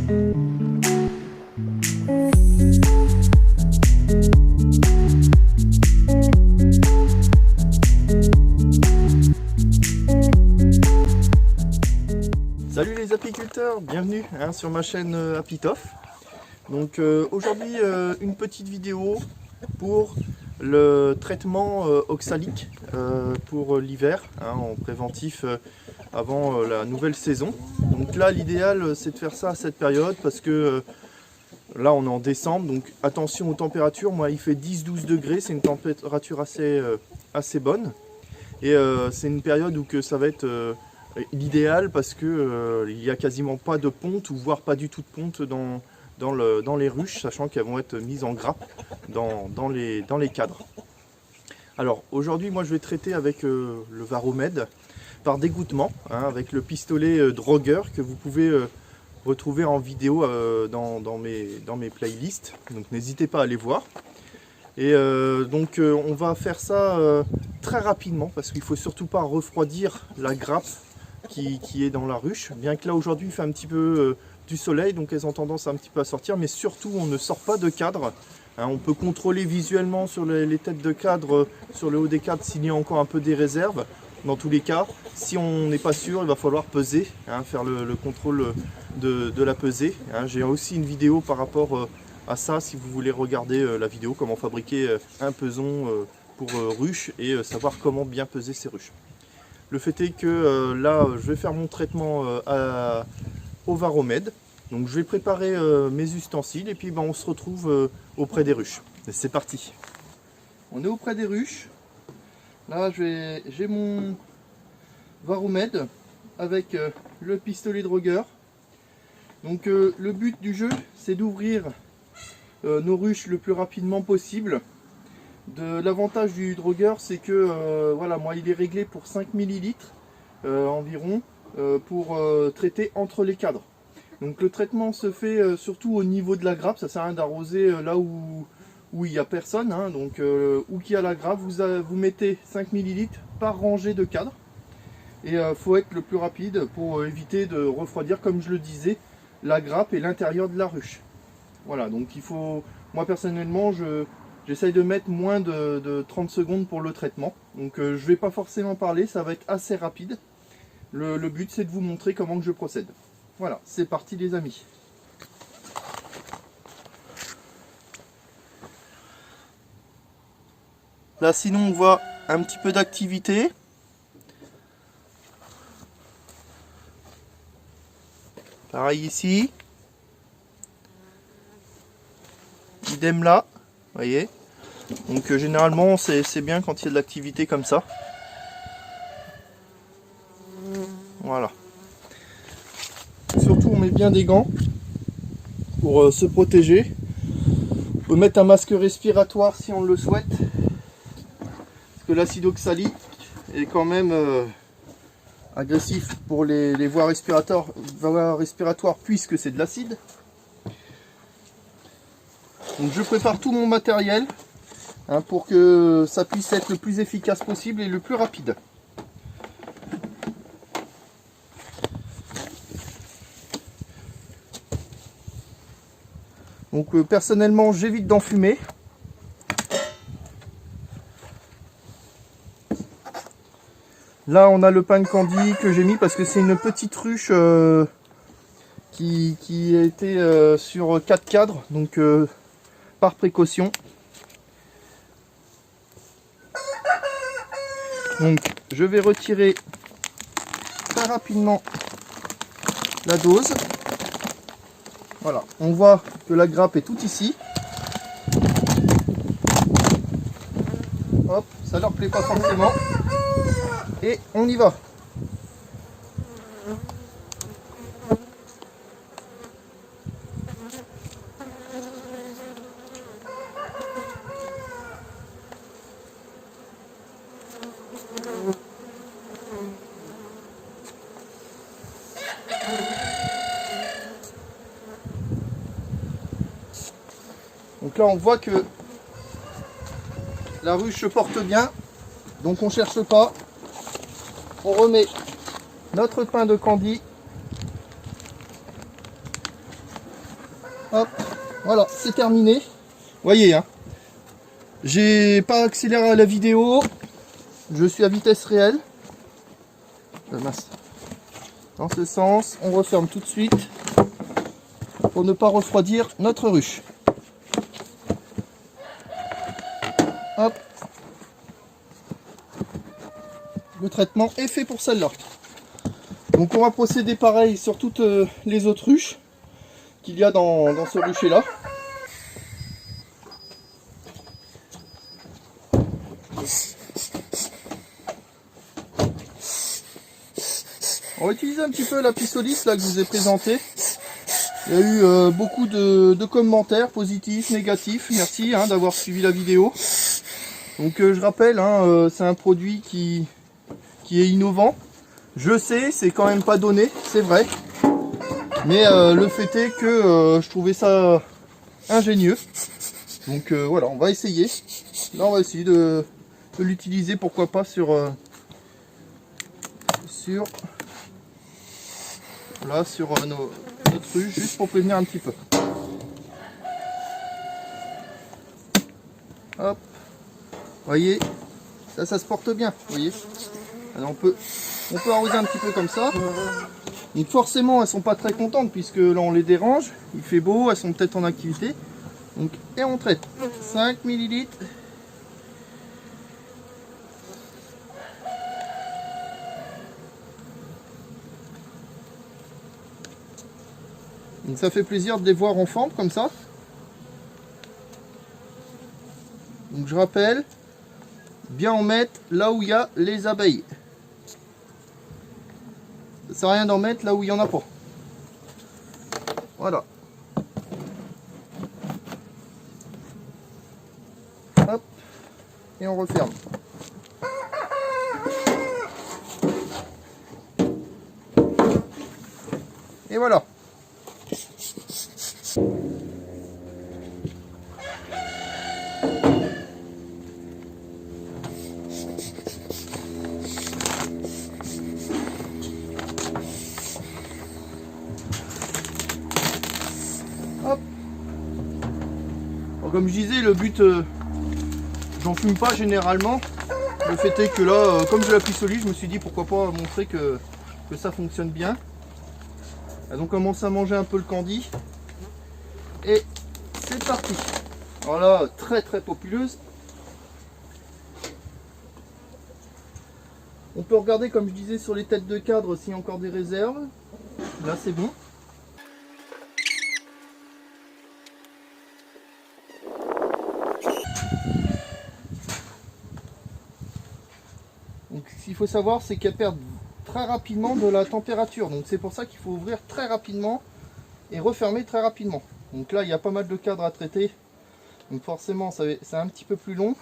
Salut les apiculteurs, bienvenue sur ma chaîne Apitof. Donc aujourd'hui une petite vidéo pour le traitement oxalique pour l'hiver, en préventif avant la nouvelle saison. Donc là l'idéal c'est de faire ça à cette période parce que là on est en décembre, donc attention aux températures. Moi il fait 10-12 degrés, c'est une température assez bonne. Et c'est une période où que ça va être l'idéal parce que il n'y a quasiment pas de ponte ou voire pas du tout de ponte dans les ruches, sachant qu'elles vont être mises en grappe dans les cadres. Alors aujourd'hui moi je vais traiter avec le Varromed par dégouttement, avec le pistolet Drogger que vous pouvez retrouver en vidéo dans mes playlists, donc n'hésitez pas à aller voir. Et donc on va faire ça très rapidement parce qu'il ne faut surtout pas refroidir la grappe qui est dans la ruche, bien que là aujourd'hui il fait un petit peu du soleil, donc elles ont tendance un petit peu à sortir, mais surtout on ne sort pas de cadre. On peut contrôler visuellement sur les têtes de cadre, sur le haut des cadres, s'il y a encore un peu des réserves. Dans tous les cas, si on n'est pas sûr, il va falloir peser, faire le contrôle de la pesée. J'ai aussi une vidéo par rapport à ça, si vous voulez regarder la vidéo, comment fabriquer un peson pour ruche et savoir comment bien peser ses ruches. Le fait est que là, je vais faire mon traitement au Varromed. Donc je vais préparer mes ustensiles et puis on se retrouve auprès des ruches. C'est parti. On est auprès des ruches. Là, j'ai mon Varromed avec le pistolet Drogger. Donc le but du jeu, c'est d'ouvrir nos ruches le plus rapidement possible. L'avantage du Drogger, c'est que voilà, moi il est réglé pour 5 ml environ pour traiter entre les cadres. Donc le traitement se fait surtout au niveau de la grappe. Ça sert à rien d'arroser là où il n'y a personne, donc où qu'il y a la grappe, vous mettez 5 ml par rangée de cadres. Et il faut être le plus rapide pour éviter de refroidir, comme je le disais, la grappe et l'intérieur de la ruche. Voilà, donc il faut, moi personnellement, j'essaye de mettre moins de 30 secondes pour le traitement. Donc je ne vais pas forcément parler, ça va être assez rapide. Le but c'est de vous montrer comment que je procède. Voilà, c'est parti les amis. Là sinon on voit un petit peu d'activité. Pareil ici. Idem là, vous voyez. Donc généralement c'est bien quand il y a de l'activité comme ça. Voilà. Surtout on met bien des gants pour se protéger. On peut mettre un masque respiratoire si on le souhaite. Parce que l'acide oxalique est quand même agressif pour les voies respiratoires puisque c'est de l'acide. Donc je prépare tout mon matériel pour que ça puisse être le plus efficace possible et le plus rapide. Donc personnellement j'évite d'enfumer. Là on a le pain de candy que j'ai mis parce que c'est une petite ruche qui a été sur 4 cadres, donc par précaution. Donc je vais retirer très rapidement la dose. Voilà, on voit que la grappe est tout ici. Hop, ça leur plaît pas forcément. Et on y va. Donc là on voit que la ruche se porte bien, donc on cherche pas, on remet notre pain de candy Hop, voilà, c'est terminé. Voyez, hein, j'ai pas accéléré la vidéo. Je suis à vitesse réelle. Mince. Dans ce sens, on referme tout de suite pour ne pas refroidir notre ruche. Hop. Le traitement est fait pour celle-là. Donc on va procéder pareil sur toutes les autres ruches qu'il y a dans ce rucher-là. On va utiliser un petit peu la Pistolis là que je vous ai présenté. Il y a eu beaucoup de commentaires positifs, négatifs. Merci d'avoir suivi la vidéo. Donc je rappelle, c'est un produit qui est innovant. Je sais, c'est quand même pas donné, c'est vrai. Mais le fait est que je trouvais ça ingénieux. Donc voilà, on va essayer. Là, on va essayer de l'utiliser, pourquoi pas sur notre ruche, juste pour prévenir un petit peu. Hop, voyez, ça se porte bien, voyez. Alors on peut arroser un petit peu comme ça. Donc forcément, elles sont pas très contentes puisque là on les dérange. Il fait beau, elles sont peut-être en activité. Donc et on traite 5 ml. Donc ça fait plaisir de les voir en forme comme ça. Donc je rappelle, bien en mettre là où il y a les abeilles. Ça sert à rien d'en mettre là où il n'y en a pas. Voilà. Hop. Et on referme. Et voilà. Hop. Alors, comme je disais, le but, j'en fume pas généralement. Le fait est que là, comme je l'ai Pistolis, je me suis dit pourquoi pas montrer que ça fonctionne bien. Donc on commence à manger un peu le candy. Et c'est parti. Alors là, très populeuse. On peut regarder, comme je disais, sur les têtes de cadre s'il y a encore des réserves. Là, c'est bon. Donc, ce qu'il faut savoir, c'est qu'elles perdent très rapidement de la température. Donc, c'est pour ça qu'il faut ouvrir très rapidement et refermer très rapidement. Donc là, il y a pas mal de cadres à traiter. Donc, forcément, c'est un petit peu plus long.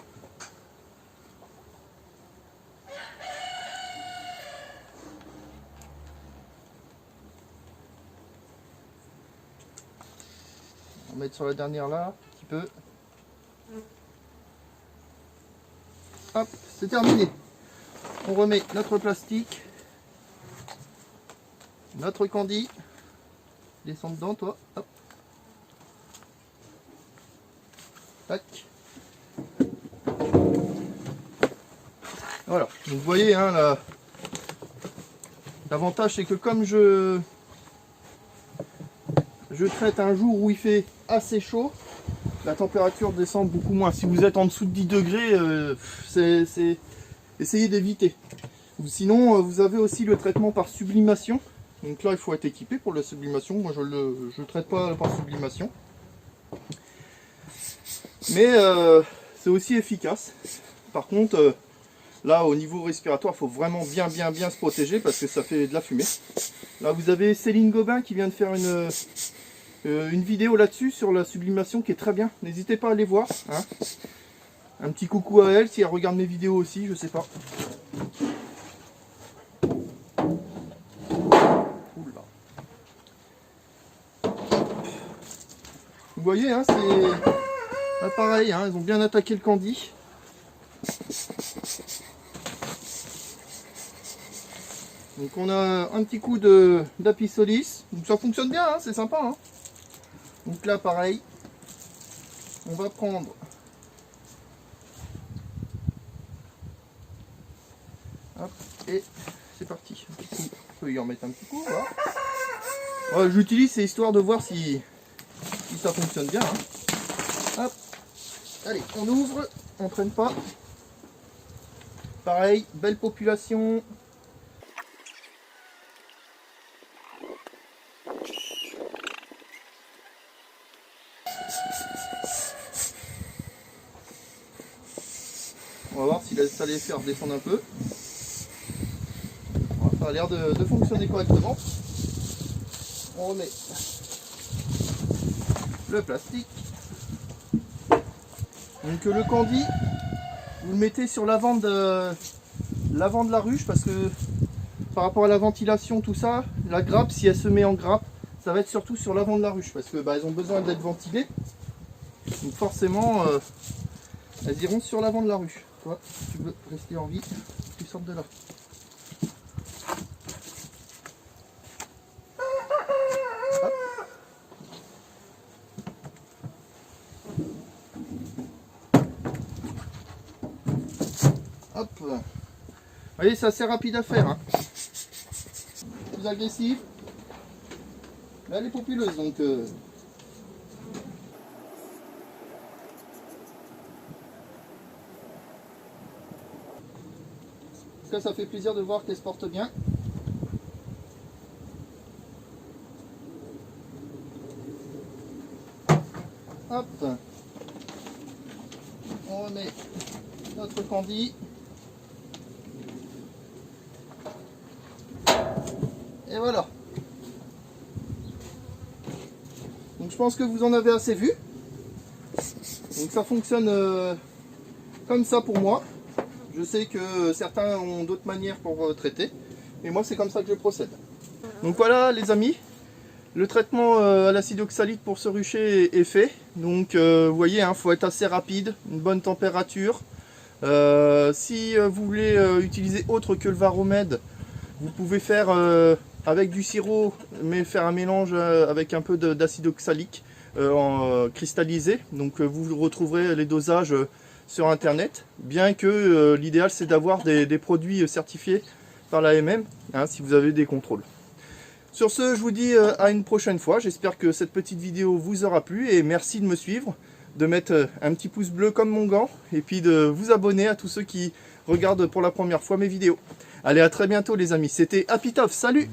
On va mettre sur la dernière là, un petit peu. Hop, c'est terminé. On remet notre plastique, notre candy. Descends dedans, toi. Hop. Tac. Voilà. Donc vous voyez, l'avantage c'est que comme je traite un jour où il fait assez chaud, la température descend beaucoup moins. Si vous êtes en dessous de 10 degrés, essayez d'éviter. Sinon, vous avez aussi le traitement par sublimation. Donc là, il faut être équipé pour la sublimation. Moi, je ne traite pas par sublimation. Mais c'est aussi efficace. Par contre, là, au niveau respiratoire, il faut vraiment bien se protéger parce que ça fait de la fumée. Là, vous avez Céline Gobin qui vient de faire une vidéo là-dessus sur la sublimation qui est très bien. N'hésitez pas à aller voir. Un petit coucou à elle si elle regarde mes vidéos aussi, je sais pas. Vous voyez, c'est pareil, ils ont bien attaqué le candy. Donc on a un petit coup d'Apistolis. Donc ça fonctionne bien, c'est sympa. Donc là pareil, on va prendre hop, et c'est parti. On peut y en mettre un petit coup, voilà. Ouais, j'utilise ces histoires de voir si ça fonctionne bien. Hein. Hop. Allez, on ouvre, on traîne pas. Pareil, belle population. On va voir si ça les fait redescendre un peu. Ça a l'air de fonctionner correctement. On remet le plastique. Donc le candy, vous le mettez sur l'avant de la ruche parce que par rapport à la ventilation, tout ça, la grappe, si elle se met en grappe, ça va être surtout sur l'avant de la ruche parce que elles ont besoin d'être ventilées. Donc forcément, elles iront sur l'avant de la ruche. Toi, si tu veux rester en vie, tu sortes de là. Hop. Vous voyez, c'est assez rapide à faire. Hein. Plus agressive. Mais elle est populeuse, donc... En tout cas, ça fait plaisir de voir qu'elle se porte bien. Hop. On remet notre candy. Et voilà. Donc je pense que vous en avez assez vu. Donc ça fonctionne comme ça pour moi. Je sais que certains ont d'autres manières pour traiter. Mais moi c'est comme ça que je procède. Donc voilà les amis. Le traitement à l'acide oxalique pour ce rucher est fait. Donc vous voyez, il faut être assez rapide, une bonne température. Si vous voulez utiliser autre que le Varomède, vous pouvez faire avec du sirop, mais faire un mélange avec un peu d'acide oxalique cristallisé. Donc vous retrouverez les dosages sur internet. Bien que l'idéal c'est d'avoir des produits certifiés par l'AMM, hein, si vous avez des contrôles. Sur ce, je vous dis à une prochaine fois. J'espère que cette petite vidéo vous aura plu et merci de me suivre, de mettre un petit pouce bleu comme mon gant et puis de vous abonner à tous ceux qui regardent pour la première fois mes vidéos. Allez, à très bientôt les amis. C'était Apitof, salut!